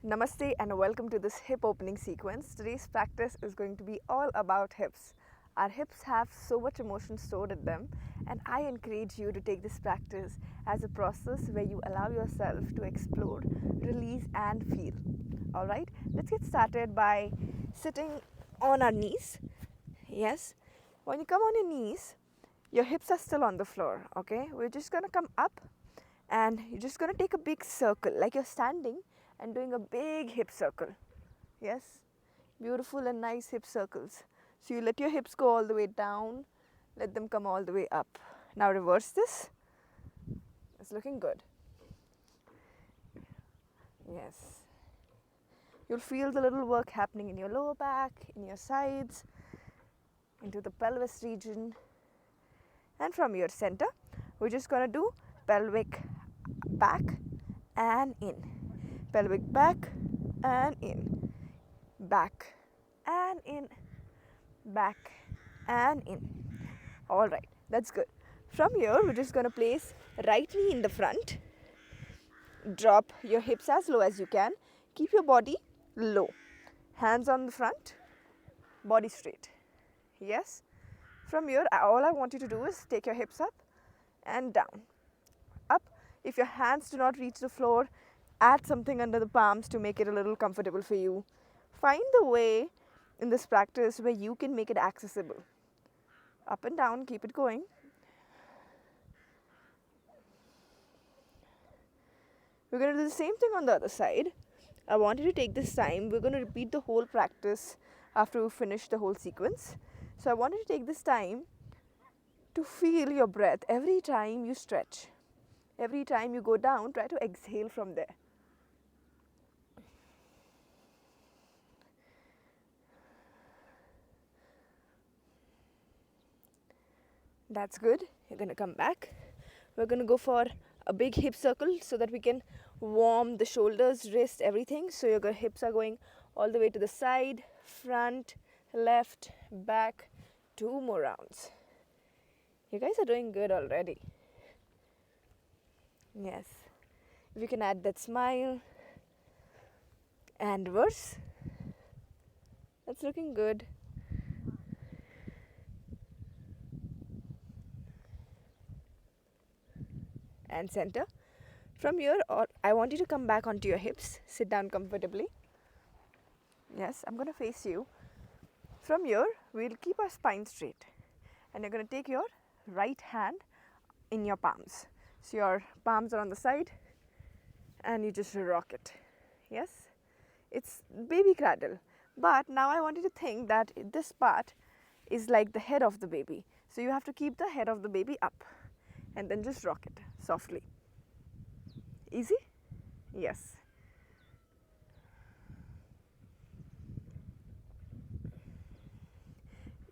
Namaste and welcome to this hip opening sequence. Today's practice is going to be all about hips. Our hips have so much emotion stored in them, and I encourage you to take this practice as a process where you allow yourself to explore, release, and feel. Alright, let's get started by sitting on our knees. Yes, when you come on your knees, your hips are still on the floor. Okay, we're just gonna come up and you're just gonna take a big circle like you're standing and doing a big hip circle. Yes, beautiful and nice hip circles. So you let your hips go all the way down, let them come all the way up. Now reverse this. It's looking good. Yes, you'll feel the little work happening in your lower back, in your sides, into the pelvis region. And from your center, we're just gonna do pelvic back and in, pelvic back and in, back and in, back and in. All right, that's good. From here, we're just going to place right knee in the front, drop your hips as low as you can, keep your body low, hands on the front, body straight. Yes, from here, all I want you to do is take your hips up and down, up. If your hands do not reach the floor, add something under the palms to make it a little comfortable for you. Find the way in this practice where you can make it accessible. Up and down, keep it going. We're going to do the same thing on the other side. I want you to take this time. We're going to repeat the whole practice after we finish the whole sequence. So I want you to take this time to feel your breath every time you stretch. Every time you go down, try to exhale from there. That's good. You're going to come back. We're going to go for a big hip circle so that we can warm the shoulders, wrist, everything. So your hips are going all the way to the side, front, left, back. 2 more rounds. You guys are doing good already. Yes. If you can add that smile and reverse. That's looking good. And center. From here, I want you to come back onto your hips. Sit down comfortably. Yes, I'm going to face you. From here, we'll keep our spine straight. And you're going to take your right hand in your palms. So your palms are on the side and you just rock it. Yes, it's baby cradle. But now I want you to think that this part is like the head of the baby. So you have to keep the head of the baby up and then just rock it softly. Easy? Yes.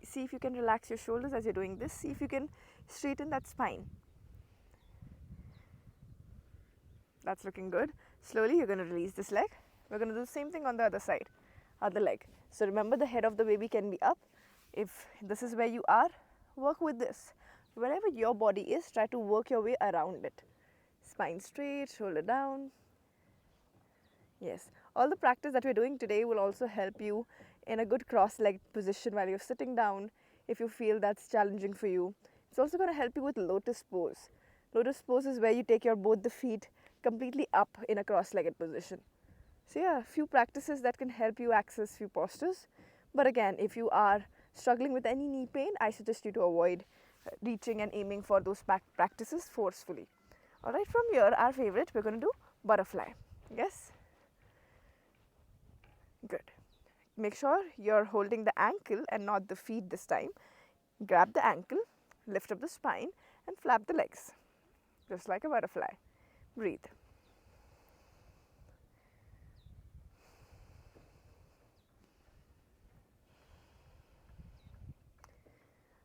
See if you can relax your shoulders as you're doing this. See if you can straighten that spine. That's looking good. Slowly you're going to release this leg. We're going to do the same thing on the other side, other leg. So remember, the head of the baby can be up. If this is where you are, work with this. Wherever your body is, try to work your way around it. Spine straight, shoulder down. Yes, all the practice that we're doing today will also help you in a good cross-legged position while you're sitting down if you feel that's challenging for you. It's also going to help you with lotus pose. Lotus pose is where you take your both the feet completely up in a cross-legged position. So yeah, a few practices that can help you access few postures. But again, if you are struggling with any knee pain, I suggest you to avoid reaching and aiming for those practices forcefully. Alright, from here, our favorite, we're going to do butterfly. Yes? Good. Make sure you're holding the ankle and not the feet this time. Grab the ankle, lift up the spine and flap the legs. Just like a butterfly. Breathe.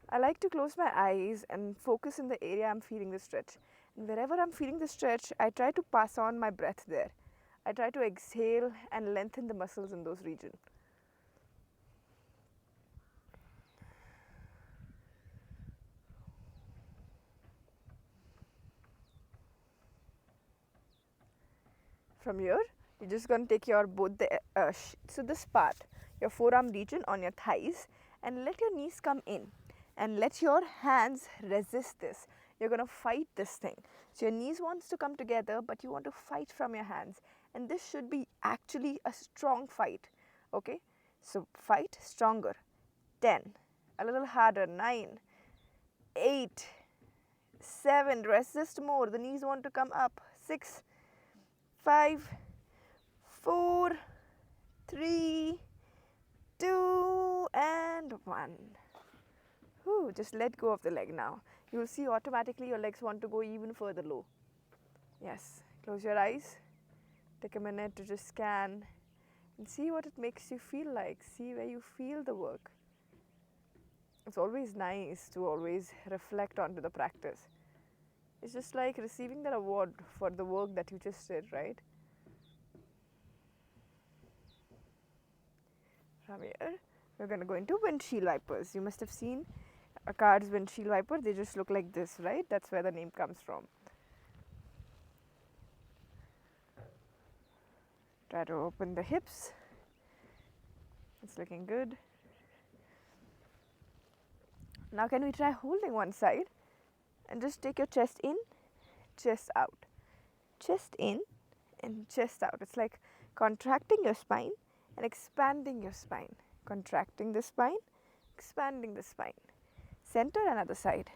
I like to close my eyes and focus in the area I'm feeling the stretch. And wherever I'm feeling the stretch, I try to pass on my breath there. I try to exhale and lengthen the muscles in those regions. From here, You're just going to take your both the so this part, your forearm region on your thighs, and let your knees come in and let your hands resist this. You're going to fight this thing. So your knees wants to come together, but you want to fight from your hands, and this should be actually a strong fight. Okay, so fight stronger. 10, a little harder. 9, 8, 7, resist more, the knees want to come up. 6, 5, 4, 3, 2, and 1. Whew, just let go of the leg now. You will see automatically your legs want to go even further low. Yes, close your eyes. Take a minute to just scan and see what it makes you feel like. See where you feel the work. It's always nice to always reflect onto the practice. It's just like receiving that award for the work that you just did, right? From here, we're going to go into windshield wipers. You must have seen a car's windshield wiper. They just look like this, right? That's where the name comes from. Try to open the hips. It's looking good. Now can we try holding one side and just take your chest in, chest out. Chest in and chest out. It's like contracting your spine and expanding your spine. Contracting the spine, expanding the spine. Center and other side.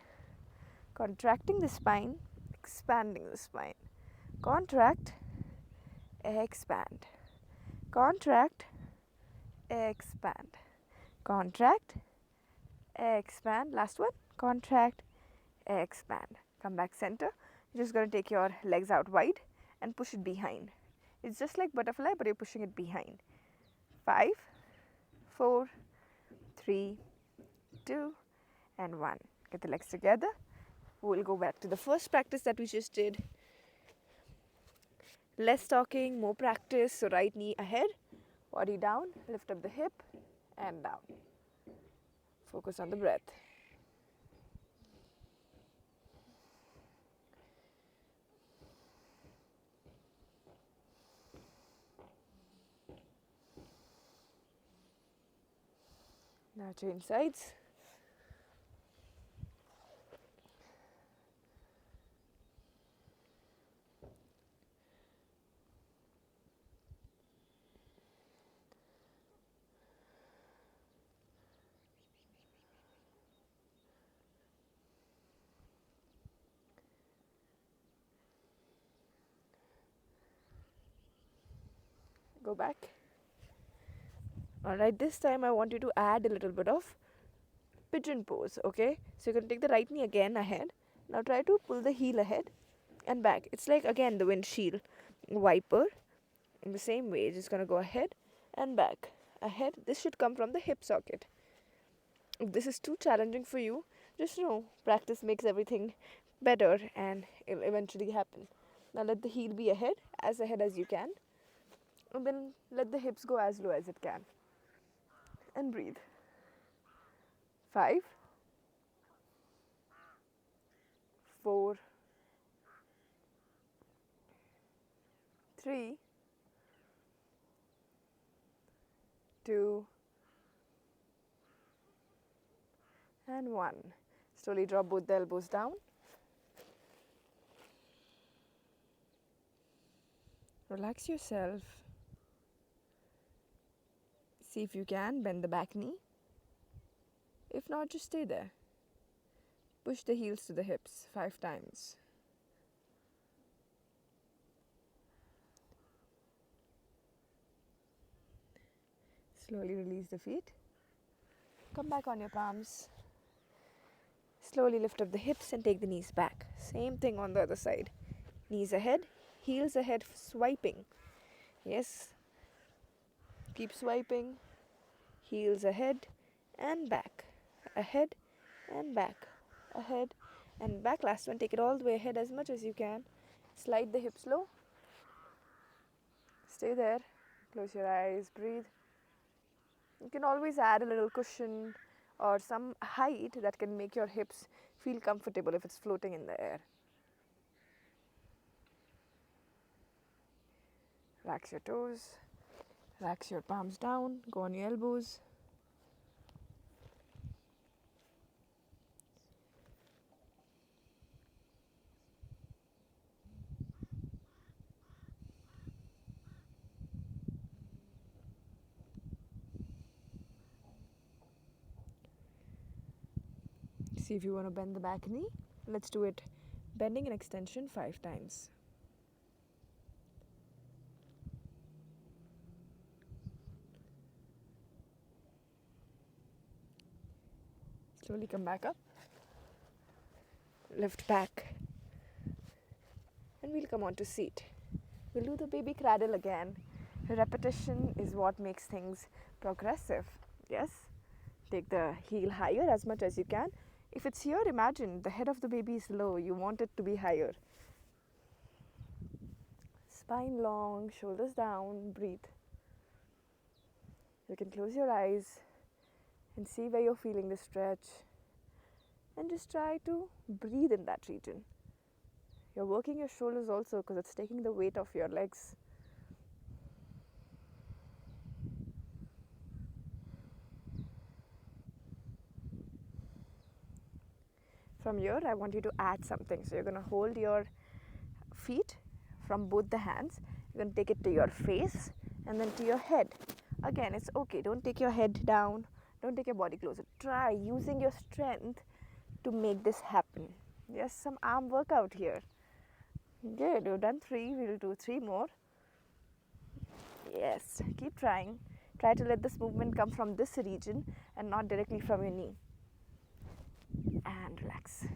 Contracting the spine, expanding the spine. Contract, expand. Contract, expand. Contract, expand. Last one. Contract, expand. Come back center. You're just going to take your legs out wide and push it behind. It's just like butterfly, but you're pushing it behind. 5, 4, 3, 2, and 1. Get the legs together. We'll go back to the first practice that we just did. Less talking, more practice. So right knee ahead, body down, lift up the hip and down. Focus on the breath. Now change sides. Go back. Alright, this time I want you to add a little bit of pigeon pose, okay? So you're going to take the right knee again ahead. Now try to pull the heel ahead and back. It's like again the windshield wiper. In the same way, it's just going to go ahead and back. Ahead, this should come from the hip socket. If this is too challenging for you, just know practice makes everything better and it'll eventually happen. Now let the heel be ahead as you can. And then let the hips go as low as it can. And breathe. 5, 4, 3, 2, and 1. Slowly drop both the elbows down. Relax yourself. See if you can bend the back knee. If not, just stay there. Push the heels to the hips 5 times. Slowly release the feet. Come back on your palms. Slowly lift up the hips and take the knees back. Same thing on the other side. Knees ahead, heels ahead, swiping. Yes. Keep swiping. Heels ahead and back. Ahead and back. Ahead and back. Last one, take it all the way ahead as much as you can. Slide the hips low. Stay there. Close your eyes, breathe. You can always add a little cushion or some height that can make your hips feel comfortable if it's floating in the air. Relax your toes. Relax your palms down. Go on your elbows. See if you want to bend the back knee. Let's do it bending and extension 5 times. Slowly come back up. Lift back. And we'll come on to seat. We'll do the baby cradle again. Repetition is what makes things progressive. Yes? Take the heel higher as much as you can. If it's here, imagine the head of the baby is low. You want it to be higher. Spine long, shoulders down, breathe. You can close your eyes and see where you're feeling the stretch. And just try to breathe in that region. You're working your shoulders also because it's taking the weight off your legs. From here, I want you to add something. So you're going to hold your feet from both the hands. You're going to take it to your face and then to your head. Again, it's okay. Don't take your head down. Don't take your body closer. Try using your strength to make this happen. Yes, some arm workout here. Good. You've done 3. We'll do 3 more. Yes. Keep trying. Try to let this movement come from this region and not directly from your knee. And relax.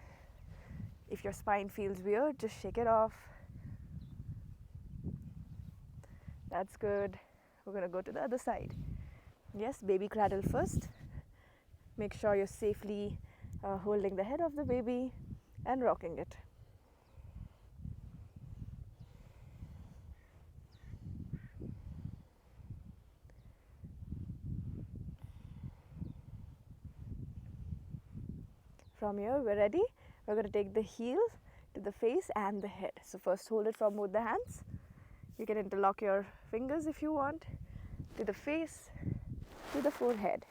If your spine feels weird, just shake it off. That's good. We're going to go to the other side. Yes, baby cradle first. Make sure you're safely holding the head of the baby and rocking it. From here, we're ready. We're going to take the heel to the face and the head. So first hold it from both the hands. You can interlock your fingers if you want. To the face, to the forehead.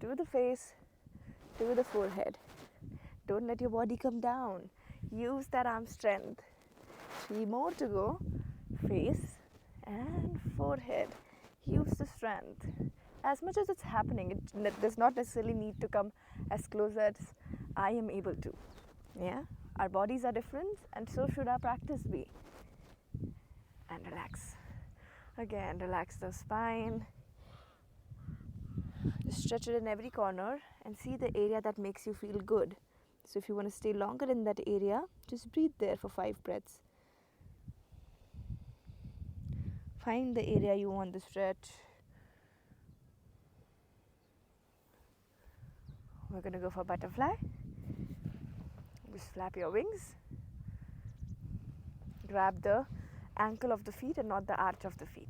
To the face, to the forehead. Don't let your body come down. Use that arm strength. 3 more to go. Face and forehead. Use the strength. As much as it's happening, it does not necessarily need to come as close as I am able to. Yeah? Our bodies are different and so should our practice be. And relax. Again, relax the spine. Just stretch it in every corner and see the area that makes you feel good. So if you want to stay longer in that area, just breathe there for 5 breaths. Find the area you want to stretch. We're going to go for butterfly. Just flap your wings. Grab the ankle of the feet and not the arch of the feet.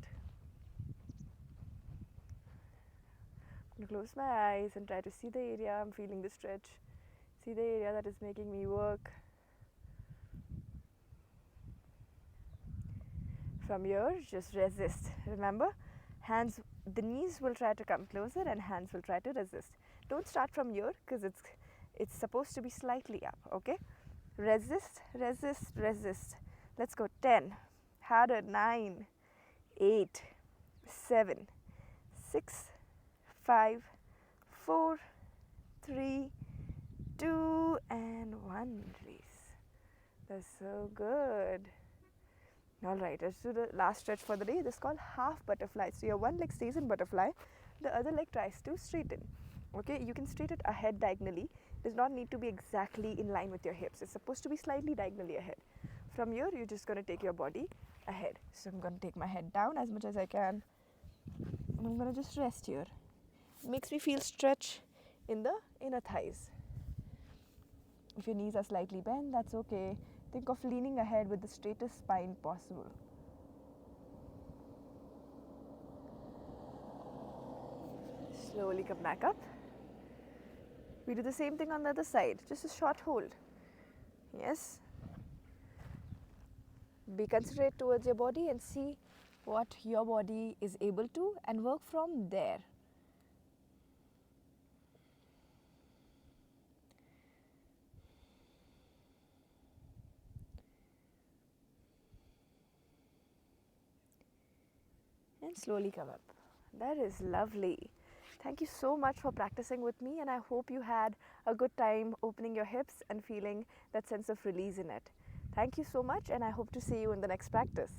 I'm going to close my eyes and try to see the area I'm feeling the stretch. See the area that is making me work. From here, just resist. Remember, the knees will try to come closer and hands will try to resist. Don't start from here because it's supposed to be slightly up, okay? Resist, resist, resist. Let's go. 10, harder. 9, 8, 7, 6, 5, 4, 3, 2, and 1. Release. That's so good. Alright, let's do the last stretch for the day. This is called half butterfly. So your one leg stays in butterfly, the other leg tries to straighten. Okay, you can straighten it ahead diagonally. It does not need to be exactly in line with your hips. It's supposed to be slightly diagonally ahead. From here, you're just going to take your body ahead. So I'm going to take my head down as much as I can. And I'm going to just rest here. It makes me feel stretch in the inner thighs. If your knees are slightly bent, that's okay. Think of leaning ahead with the straightest spine possible. Slowly come back up. We do the same thing on the other side, just a short hold. Yes. Be considerate towards your body and see what your body is able to and work from there. And slowly come up. That is lovely. Thank you so much for practicing with me, and I hope you had a good time opening your hips and feeling that sense of release in it. Thank you so much, and I hope to see you in the next practice.